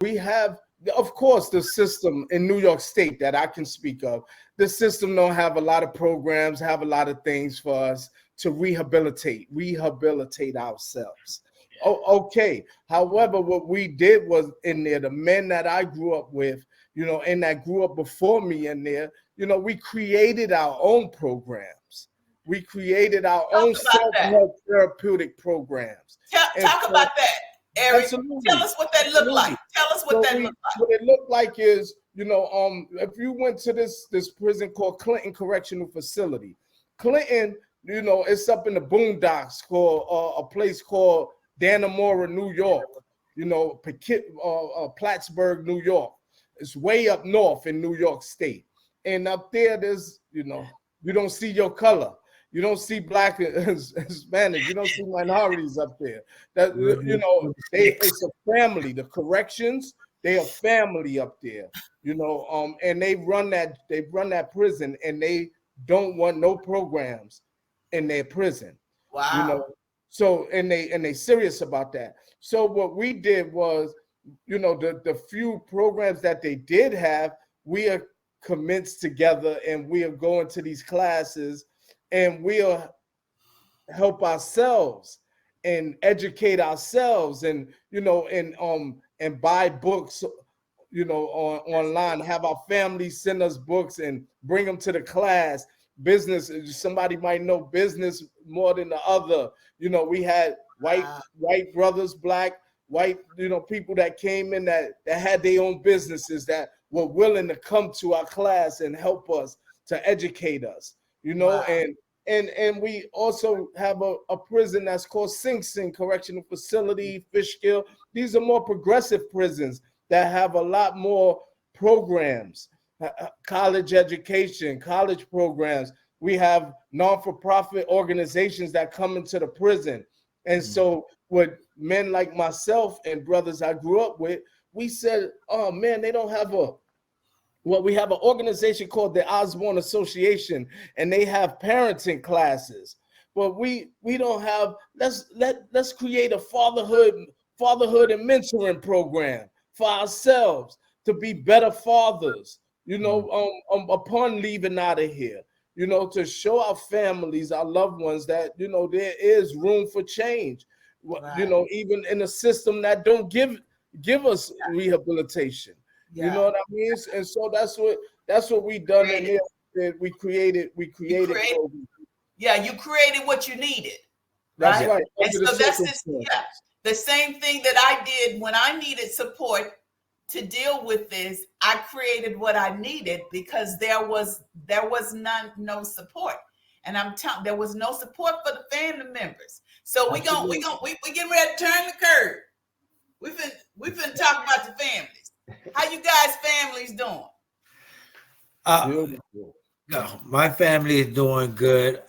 we have, of course, the system in New York State that I can speak of. The system don't have a lot of programs, have a lot of things for us to rehabilitate ourselves. Oh, okay. However, what we did was in there, the men that I grew up with, and that grew up before me in there, we created our own programs. We created our own self-help therapeutic programs. Talk about that, Eric. Absolutely. Tell us what that looked like. Tell us what that looked like. What it looked like is, if you went to this prison called Clinton Correctional Facility, Clinton, it's up in the boondocks called a place called Dannemora, New York, Plattsburgh, New York. It's way up north in New York State. And up there, there's, you don't see your color. You don't see Black and Hispanic. You don't see minorities up there. That it's a family. The corrections, they are family up there. And they run that prison, and they don't want no programs in their prison. Wow. So and they serious about that. So what we did was, the few programs that they did have, we are commenced together, and we are going to these classes, and we'll help ourselves and educate ourselves, and and buy books, online, have our family send us books and bring them to the class. Business, somebody might know business more than the other. We had white brothers, Black, white, people that came in that had their own businesses that were willing to come to our class and help us to educate us, wow. And we also have a prison that's called Sing Sing Correctional Facility, Fishkill. These are more progressive prisons that have a lot more programs, college education, college programs. We have non-for-profit organizations that come into the prison. And so with men like myself and brothers I grew up with, we said, oh man, they don't have we have an organization called the Osborne Association, and they have parenting classes. But we don't have, let's create a fatherhood and mentoring program for ourselves to be better fathers, upon leaving out of here, to show our families, our loved ones that, there is room for change, right. Even in a system that don't give us rehabilitation. Yeah. You know what I mean? And so that's what we done in there. We created. Yeah, you created what you needed. That's right. And so that's the same thing that I did when I needed support to deal with this. I created what I needed because there was no support, and I'm telling, there was no support for the family members. So we getting ready to turn the curve. We've been talking about the families. How you guys' families doing? My family is doing good.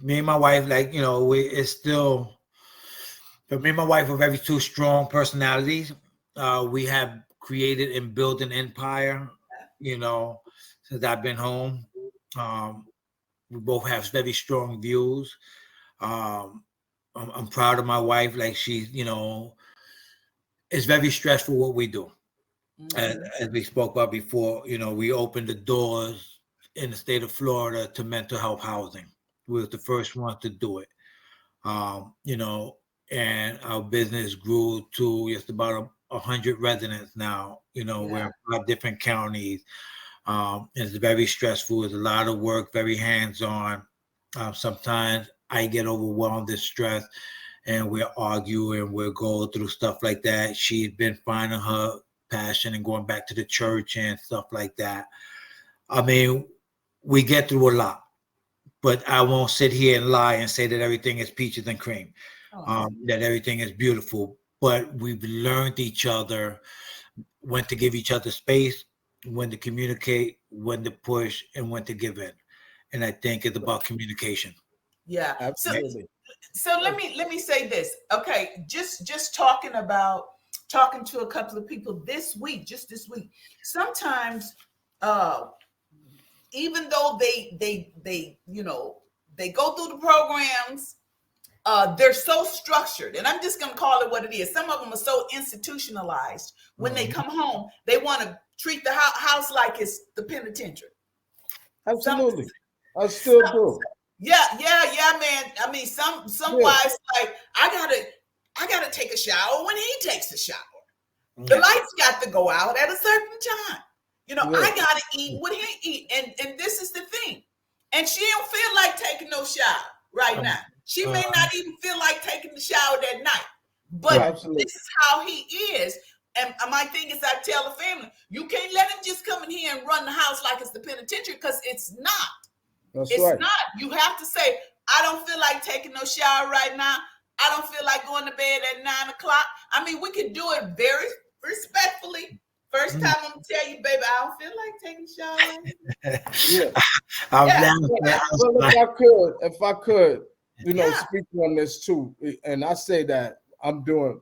Me and my wife, it's still. But me and my wife are very two strong personalities. We have created and built an empire, since I've been home. We both have very strong views. I'm proud of my wife. Like she's, it's very stressful what we do. Mm-hmm. As we spoke about before, we opened the doors in the state of Florida to mental health housing. We were the first ones to do it. And our business grew to just about 100 residents now. We're in 5 different counties. It's very stressful. It's a lot of work, very hands-on. Sometimes I get overwhelmed and stressed, and we'll argue and we'll go through stuff like that. She's been finding her passion and going back to the church and stuff like that. I mean, we get through a lot, but I won't sit here and lie and say that everything is peaches and cream, that everything is beautiful. But we've learned each other, when to give each other space, when to communicate, when to push, and when to give in. And I think it's about communication. Yeah, absolutely. So let me say this. Okay, just talking to a couple of people this week. Sometimes, even though they go through the programs, they're so structured, and I'm just going to call it what it is. Some of them are so institutionalized. When they come home, they want to treat the house like it's the penitentiary. Absolutely. I still do. Yeah, man. I mean, some wives like, I gotta take a shower when he takes a shower. The lights got to go out at a certain time. You know, I gotta eat what he eat, and this is the thing. And she don't feel like taking no shower right now. She may not even feel like taking the shower that night. But this is how he is. And my thing is, I tell the family, you can't let him just come in here and run the house like it's the penitentiary, because it's not. It's not. You have to say, I don't feel like taking no shower right now. I don't feel like going to bed at 9 o'clock. I mean, we can do it very respectfully. First time I'm gonna tell you, baby, I don't feel like taking a shower. Well, if I could, you know, speak on this too, and I say that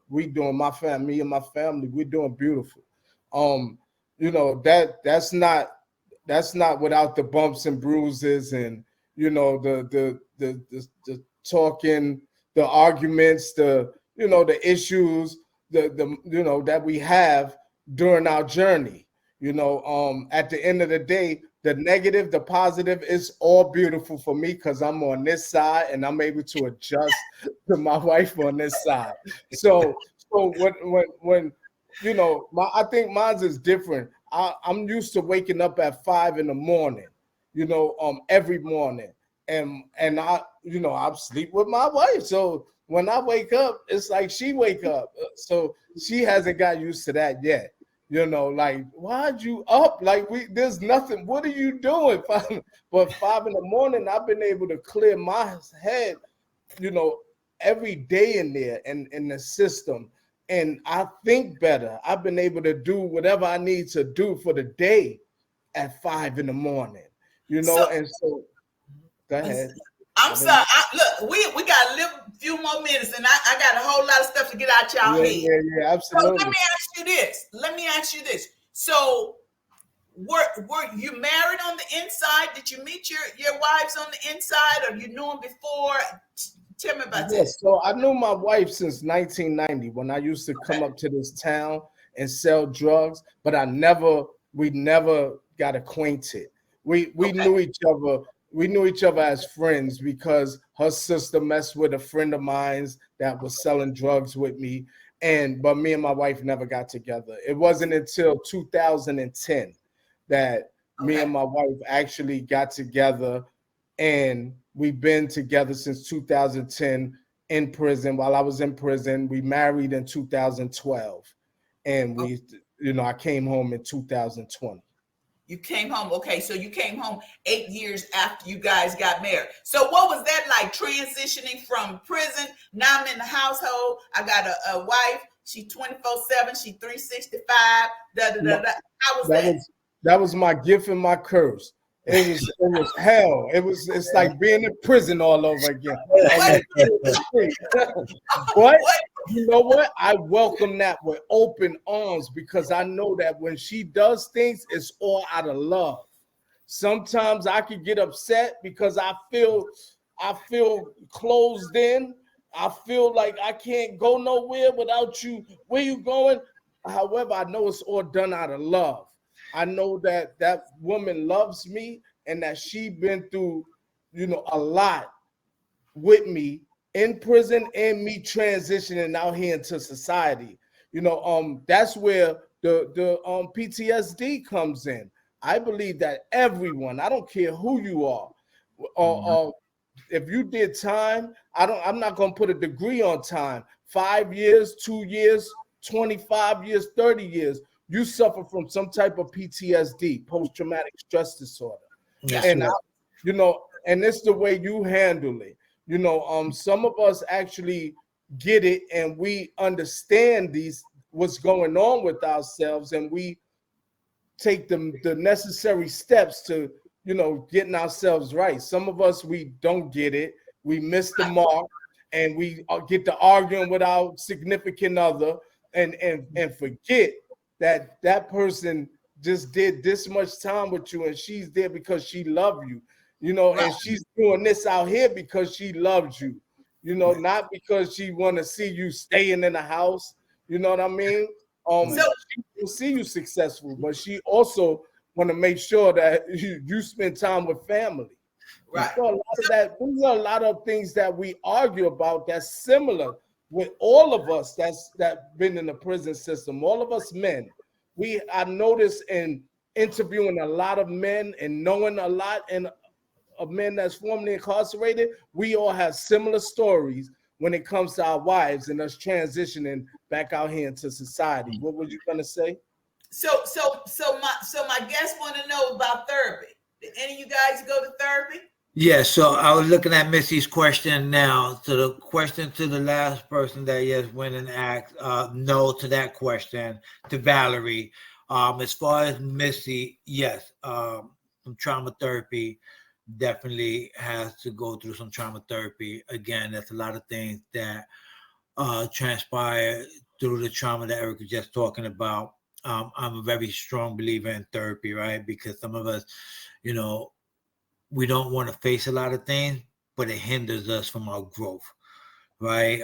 we doing my family, me and my family, we're doing beautiful. You know, that's not without the bumps and bruises, and you know, the talking, the arguments, the issues, the you know, that we have during our journey. You know, at the end of the day, the negative, the positive is all beautiful for me, because I'm on this side and I'm able to adjust to my wife on this side. So when you know, I think mine's is different. I'm used to waking up at 5 a.m, you know, every morning, and I, you know, I sleep with my wife. So when I wake up, it's like she wake up. So she hasn't got used to that yet. You know, like, why'd you up? Like, there's nothing. What are you doing? But 5 a.m, I've been able to clear my head, you know, every day in there and in the system. And I think better. I've been able to do whatever I need to do for the day at 5 a.m, you know, so go ahead. I'm sorry. Look, we got a little few more minutes, and I got a whole lot of stuff to get out y'all head. Yeah, absolutely. So let me ask you this. So were you married on the inside? Did you meet your wives on the inside, or you knew them before? Tell me about this. So I knew my wife since 1990, when I used to come up to this town and sell drugs, but we never got acquainted. We knew each other. We knew each other as friends because her sister messed with a friend of mine that was selling drugs with me. But me and my wife never got together. It wasn't until 2010 that me and my wife actually got together, and we've been together since 2010 in prison. While I was in prison, we married in 2012, and I came home in 2020. You came home. Okay, so you came home 8 years after you guys got married. So what was that like, transitioning from prison? Now I'm in the household. I got a wife. She 24/7. She 365. How was that? That was my gift and my curse. It was hell. It's like being in prison all over again. But you know what? I welcome that with open arms, because I know that when she does things, it's all out of love. Sometimes I could get upset because I feel closed in. I feel like I can't go nowhere without you. Where you going? However, I know it's all done out of love. I know that woman loves me, and that she been through, you know, a lot with me in prison and me transitioning out here into society. You know, that's where the PTSD comes in. I believe that everyone, I don't care who you are, if you did time, I'm not gonna put a degree on time. 5 years, 2 years, 25 years, 30 years. You suffer from some type of PTSD, post-traumatic stress disorder. Yes, and you know, and it's the way you handle it. You know, some of us actually get it, and we understand what's going on with ourselves, and we take the necessary steps to, you know, getting ourselves right. Some of us, we don't get it. We miss the mark, and we get to arguing with our significant other, and forget that person just did this much time with you, and she's there because she loves you, you know, and she's doing this out here because she loves you, you know, not because she want to see you staying in the house. You know what I mean? She will see you successful, but she also want to make sure that you spend time with family. Right. So a lot of that, these are a lot of things that we argue about that's similar with all of us that been in the prison system, all of us men. I noticed in interviewing a lot of men and knowing a lot of men that's formerly incarcerated, we all have similar stories when it comes to our wives and us transitioning back out here into society. What were you gonna say? So my guests want to know about therapy. Did any of you guys go to therapy? Yeah, so I was looking at Missy's question now. So the question to the last person that yes went and asked no to that question to Valerie. As far as Missy, yes, some trauma therapy definitely has to go through some trauma therapy. Again, that's a lot of things that transpire through the trauma that Eric was just talking about. I'm a very strong believer in therapy, right? Because some of us, you know, we don't want to face a lot of things, but it hinders us from our growth, right?